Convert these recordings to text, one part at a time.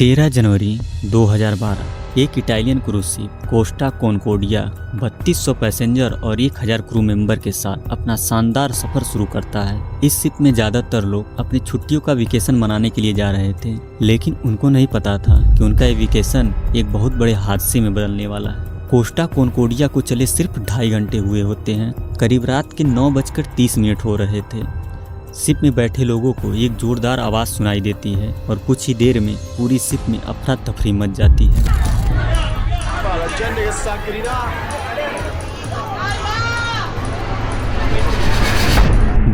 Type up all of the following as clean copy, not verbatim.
13 जनवरी 2012 एक Italian cruise ship Costa Concordia 3200 passenger और 1000 क्रू मेंबर के साथ अपना शानदार सफर शुरू करता है। इस शिप में ज्यादातर लोग अपनी छुट्टियों का वेकेशन मनाने के लिए जा रहे थे, लेकिन उनको नहीं पता था कि उनका ये वेकेशन एक बहुत बड़े हादसे में बदलने वाला है। कोस्टा कॉनकोर्डिया को चले सिर्फ 2.5 घंटे हुए होते हैं। करीब रात के 9:30 हो रहे थे। शिप में बैठे लोगों को एक जोरदार आवाज सुनाई देती है और कुछ ही देर में पूरी शिप में अफरा तफरी मच जाती है।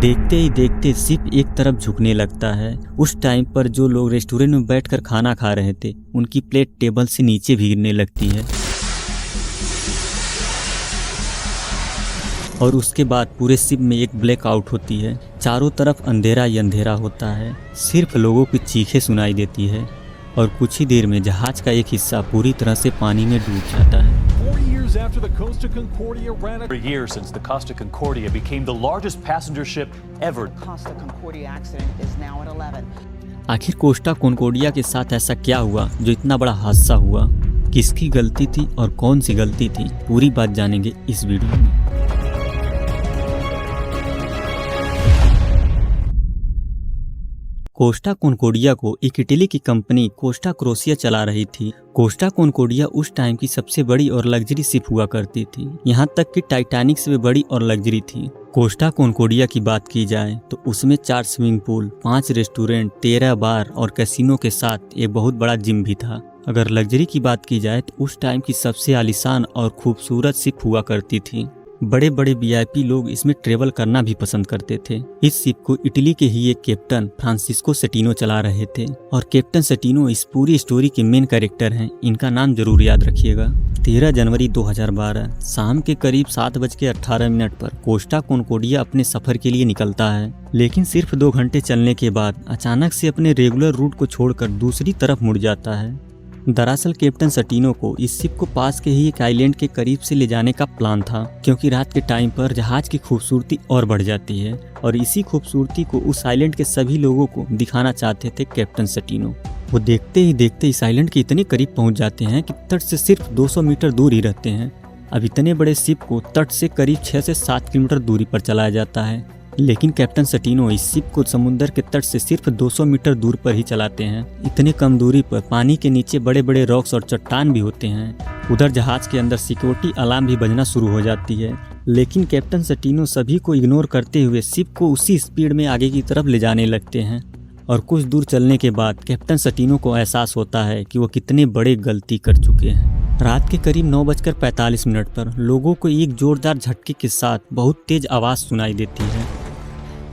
देखते ही देखते शिप एक तरफ झुकने लगता है। उस टाइम पर जो लोग रेस्टोरेंट में बैठकर खाना खा रहे थे, उनकी प्लेट टेबल से नीचे भी गिरने लगती है और उसके बाद पूरे शिप में एक ब्लैकआउट होती है। चारों तरफ अंधेरा ही अंधेरा होता है, सिर्फ लोगों की चीखें सुनाई देती है और कुछ ही देर में जहाज का एक हिस्सा पूरी तरह से पानी में डूब जाता है। After the Costa Concordia ran a year since the Costa Concordia became the largest passenger ship ever. Costa Concordia accident is now at 11. आखिर कोस्टा कॉनकोर्डिया के साथ ऐसा क्या हुआ जो इतना बड़ा हादसा हुआ? किसकी गलती थी और कौन सी गलती थी? पूरी बात जानेंगे इस वीडियो में। कोस्टा कॉनकोर्डिया को एक इटली की कंपनी कोस्टा क्रोशिया चला रही थी। कोस्टा कॉनकोर्डिया उस टाइम की सबसे बड़ी और लग्जरी शिप हुआ करती थी, यहाँ तक कि टाइटैनिक से भी बड़ी और लग्जरी थी। कोस्टा कॉनकोर्डिया की बात की जाए तो उसमें 4 स्विमिंग पूल, 5 रेस्टोरेंट, 13 बार और कैसीनो के साथ एक बहुत बड़ा जिम भी था। अगर लग्जरी की बात की जाए तो उस टाइम की सबसे आलीशान और खूबसूरत शिप हुआ करती थी। बड़े बड़े वीआईपी लोग इसमें ट्रेवल करना भी पसंद करते थे। इस शिप को इटली के ही एक कैप्टन फ्रांसिस्को सेटिनो चला रहे थे और कैप्टन सेटिनो इस पूरी स्टोरी के मेन कैरेक्टर हैं। इनका नाम जरूर याद रखिएगा। 13 जनवरी 2012 शाम के करीब 7:18 पर कोस्टा कॉनकोर्डिया अपने सफर के लिए निकलता है, लेकिन सिर्फ 2 घंटे चलने के बाद अचानक से अपने रेगुलर रूट को छोड़कर दूसरी तरफ मुड़ जाता है। दरअसल कैप्टन सेटिनो को इस शिप को पास के ही एक आइलैंड के करीब से ले जाने का प्लान था, क्योंकि रात के टाइम पर जहाज की खूबसूरती और बढ़ जाती है और इसी खूबसूरती को उस आइलैंड के सभी लोगों को दिखाना चाहते थे कैप्टन सेटिनो। वो देखते ही देखते इस आइलैंड के इतने करीब पहुंच जाते हैं कि तट से सिर्फ 200 मीटर दूर ही रहते हैं। अब इतने बड़े शिप को तट से करीब 6 से 7 किलोमीटर दूरी पर चलाया जाता है, लेकिन कैप्टन सेटिनो इस शिप को समुद्र के तट से सिर्फ 200 मीटर दूर पर ही चलाते हैं। इतने कम दूरी पर पानी के नीचे बड़े बड़े रॉक्स और चट्टान भी होते हैं। उधर जहाज के अंदर सिक्योरिटी अलार्म भी बजना शुरू हो जाती है, लेकिन कैप्टन सेटिनो सभी को इग्नोर करते हुए शिप को उसी स्पीड में आगे की तरफ ले जाने लगते हैं। और कुछ दूर चलने के बाद कैप्टन सेटिनो को एहसास होता है कि वो कितने बड़े गलती कर चुके हैं। रात के करीब 9:45 पर लोगों को एक जोरदार झटके के साथ बहुत तेज आवाज सुनाई देती है।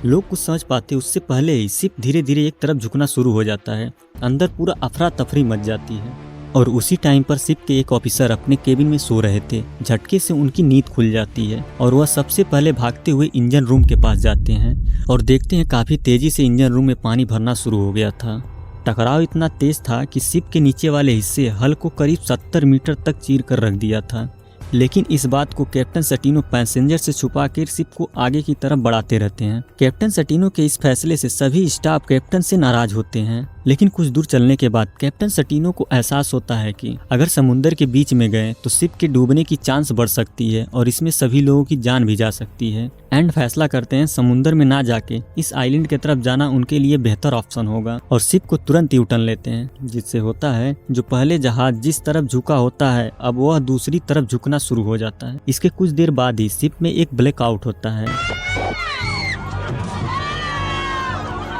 लोग कुछ समझ पाते उससे पहले ही शिप धीरे धीरे एक तरफ झुकना शुरू हो जाता है। अंदर पूरा अफरा तफरी मच जाती है और उसी टाइम पर शिप के एक ऑफिसर अपने केबिन में सो रहे थे। झटके से उनकी नींद खुल जाती है और वह सबसे पहले भागते हुए इंजन रूम के पास जाते हैं और देखते हैं काफी तेजी से इंजन रूम में पानी भरना शुरू हो गया था। टकराव इतना तेज था कि शिप के नीचे वाले हिस्से हल को करीब 70 मीटर तक चीर कर रख दिया था, लेकिन इस बात को कैप्टन सेटिनो पैसेंजर से छुपा कर शिप को आगे की तरफ बढ़ाते रहते हैं। कैप्टन सेटिनो के इस फैसले से सभी स्टाफ कैप्टन से नाराज होते हैं, लेकिन कुछ दूर चलने के बाद कैप्टन सेटिनो को एहसास होता है कि अगर समुद्र के बीच में गए तो शिप के डूबने की चांस बढ़ सकती है और इसमें सभी लोगों की जान भी जा सकती है। एंड फैसला करते हैं समुद्र में ना जाके इस आइलैंड की तरफ जाना उनके लिए बेहतर ऑप्शन होगा और शिप को तुरंत यू टर्न लेते हैं, जिससे होता है जो पहले जहाज जिस तरफ झुका होता है अब वह दूसरी तरफ झुकना शुरू हो जाता है। इसके कुछ देर बाद ही शिप में एक ब्लैकआउट होता है,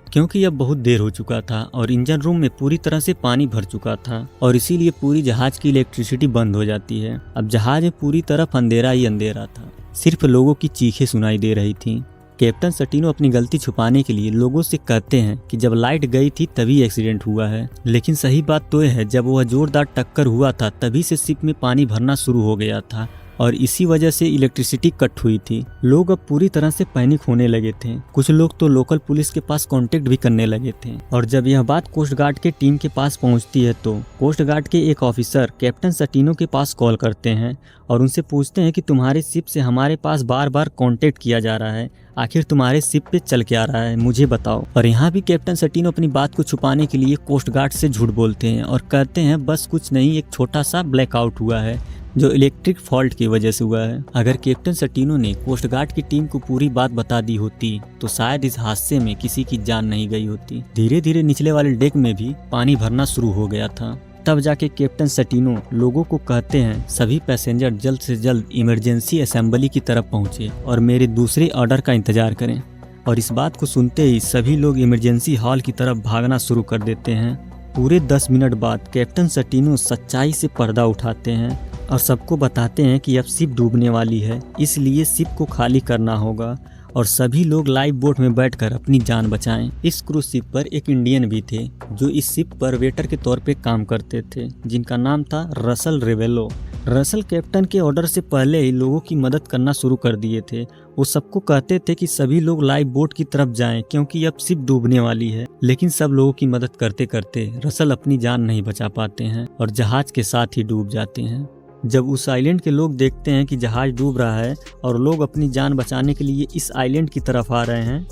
क्योंकि अब बहुत देर हो चुका था और इंजन रूम में पूरी तरह से पानी भर चुका था और इसीलिए पूरी जहाज की इलेक्ट्रिसिटी बंद हो जाती है। अब जहाज में पूरी तरफ अंधेरा ही अंधेरा था, सिर्फ लोगों की चीखें सुनाई दे रही थी। कैप्टन सेटिनो अपनी गलती छुपाने के लिए लोगों से कहते हैं कि जब लाइट गई थी तभी एक्सीडेंट हुआ है, लेकिन सही बात तो यह है जब वह जोरदार टक्कर हुआ था तभी से शिप में पानी भरना शुरू हो गया था और इसी वजह से इलेक्ट्रिसिटी कट हुई थी। लोग अब पूरी तरह से पैनिक होने लगे थे। कुछ लोग तो लोकल पुलिस के पास कांटेक्ट भी करने लगे थे। और जब यह बात कोस्ट गार्ड के टीम के पास पहुंचती है तो कोस्ट गार्ड के एक ऑफिसर कैप्टन सटीनो के पास कॉल करते हैं और उनसे पूछते हैं कि तुम्हारे शिप से हमारे पास बार बार कांटेक्ट किया जा रहा है, आखिर तुम्हारे शिप पे चल के आ रहा है, मुझे बताओ। और यहाँ भी कैप्टन सटीनो अपनी बात को छुपाने के लिए कोस्ट गार्ड से झूठ बोलते हैं और कहते हैं बस कुछ नहीं, एक छोटा सा ब्लैकआउट हुआ है जो इलेक्ट्रिक फॉल्ट की वजह से हुआ है। अगर कैप्टन सटीनो ने कोस्ट गार्ड की टीम को पूरी बात बता दी होती तो शायद इस हादसे में किसी की जान नहीं गई होती। धीरे धीरे निचले वाले डेक में भी पानी भरना शुरू हो गया था। तब जाके कैप्टन सटीनो लोगों को कहते हैं सभी पैसेंजर जल्द से जल्द इमरजेंसी असेंबली की तरफ पहुंचे और मेरे दूसरे ऑर्डर का इंतजार करें। और इस बात को सुनते ही सभी लोग इमरजेंसी हॉल की तरफ भागना शुरू कर देते हैं। पूरे 10 मिनट बाद कैप्टन सटीनो सच्चाई से पर्दा उठाते हैं और सबको बताते हैं कि अब शिप डूबने वाली है, इसलिए शिप को खाली करना होगा और सभी लोग लाइफ बोट में बैठकर अपनी जान बचाएं। इस क्रूज शिप पर एक इंडियन भी थे जो इस शिप पर वेटर के तौर पे काम करते थे, जिनका नाम था रसल रेवेलो। रसल कैप्टन के ऑर्डर से पहले ही लोगों की मदद करना शुरू कर दिए थे। वो सबको कहते थे कि सभी लोग लाइफ बोट की तरफ जाएं क्योंकि अब शिप डूबने वाली है। लेकिन सब लोगों की मदद करते करते रसल अपनी जान नहीं बचा पाते हैं और जहाज के साथ ही डूब जाते हैं। जब उस आइलैंड के लोग देखते हैं कि जहाज डूब रहा है और लोग अपनी जान बचाने के लिए इस आइलैंड की तरफ आ रहे हैं,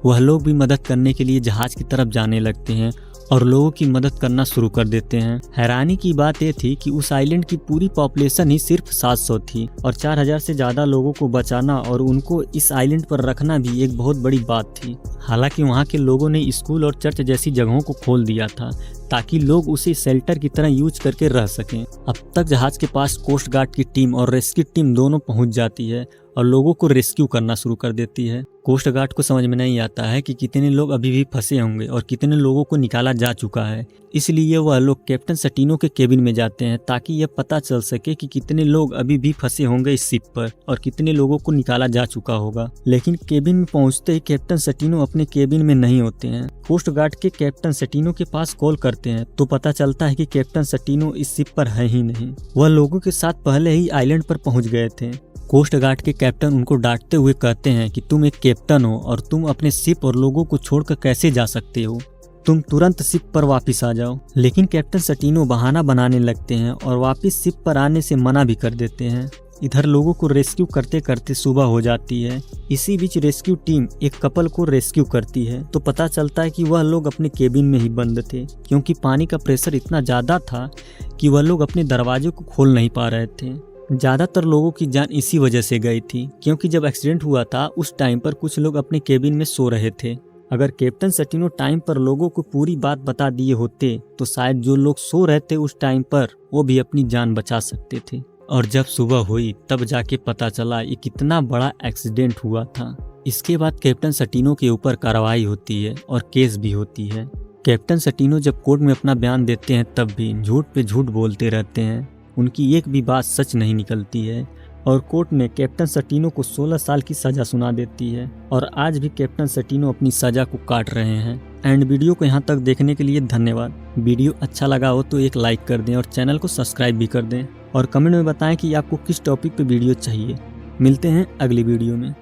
वह लोग भी मदद करने के लिए जहाज की तरफ जाने लगते हैं और लोगों की मदद करना शुरू कर देते हैं। हैरानी की बात यह थी कि उस आइलैंड की पूरी पॉपुलेशन ही सिर्फ 700 थी और 4000 से ज़्यादा लोगों को बचाना और उनको इस आइलैंड पर रखना भी एक बहुत बड़ी बात थी। हालांकि वहाँ के लोगों ने स्कूल और चर्च जैसी जगहों को खोल दिया था ताकि लोग उसे शेल्टर की तरह यूज करके रह सकें। अब तक जहाज के पास कोस्ट गार्ड की टीम और रेस्क्यू टीम दोनों पहुंच जाती है और लोगों को रेस्क्यू करना शुरू कर देती है। कोस्ट गार्ड को समझ में नहीं आता है कि कितने लोग अभी भी फंसे होंगे और कितने लोगों को निकाला जा चुका है, इसलिए वह लोग कैप्टन सटीनो के केबिन में जाते हैं ताकि यह पता चल सके कि कितने लोग अभी भी फंसे होंगे इस शिप पर और कितने लोगों को निकाला जा चुका होगा। लेकिन केबिन में पहुंचते ही कैप्टन सटीनो अपने केबिन में नहीं होते हैं। कोस्ट गार्ड के कैप्टन सटीनो के पास कॉल करते हैं तो पता चलता है कि कैप्टन सटीनो इस शिप पर है ही नहीं। वह लोगों के साथ पहले ही आइलैंड पर पहुंच गए थे। कोस्ट गार्ड के कैप्टन उनको डांटते हुए कहते हैं कि तुम एक कैप्टन हो और तुम अपने शिप और लोगों को छोड़कर कैसे जा सकते हो, तुम तुरंत शिप पर वापस आ जाओ। लेकिन कैप्टन सटीनो बहाना बनाने लगते हैं और वापस शिप पर आने से मना भी कर देते हैं। इधर लोगों को रेस्क्यू करते करते सुबह हो जाती है। इसी बीच रेस्क्यू टीम एक कपल को रेस्क्यू करती है तो पता चलता है कि वह लोग अपने केबिन में ही बंद थे क्योंकि पानी का प्रेशर इतना ज़्यादा था कि वह लोग अपने दरवाजे को खोल नहीं पा रहे थे। ज़्यादातर लोगों की जान इसी वजह से गई थी क्योंकि जब एक्सीडेंट हुआ था उस टाइम पर कुछ लोग अपने केबिन में सो रहे थे। अगर कैप्टन सटीनो टाइम पर लोगों को पूरी बात बता दिए होते तो शायद जो लोग सो रहे थे उस टाइम पर वो भी अपनी जान बचा सकते थे। और जब सुबह हुई तब जाके पता चला ये कितना बड़ा एक्सीडेंट हुआ था। इसके बाद कैप्टन सटीनो के ऊपर कार्रवाई होती है और केस भी होती है। कैप्टन सटीनो जब कोर्ट में अपना बयान देते हैं तब भी झूठ पे झूठ बोलते रहते हैं, उनकी एक भी बात सच नहीं निकलती है और कोर्ट में कैप्टन सटीनो को 16 साल की सज़ा सुना देती है और आज भी कैप्टन सटीनो अपनी सज़ा को काट रहे हैं। एंड वीडियो को यहाँ तक देखने के लिए धन्यवाद। वीडियो अच्छा लगा हो तो एक लाइक कर दें और चैनल को सब्सक्राइब भी कर दें और कमेंट में बताएं कि आपको किस टॉपिक पे वीडियो चाहिए। मिलते हैं अगली वीडियो में।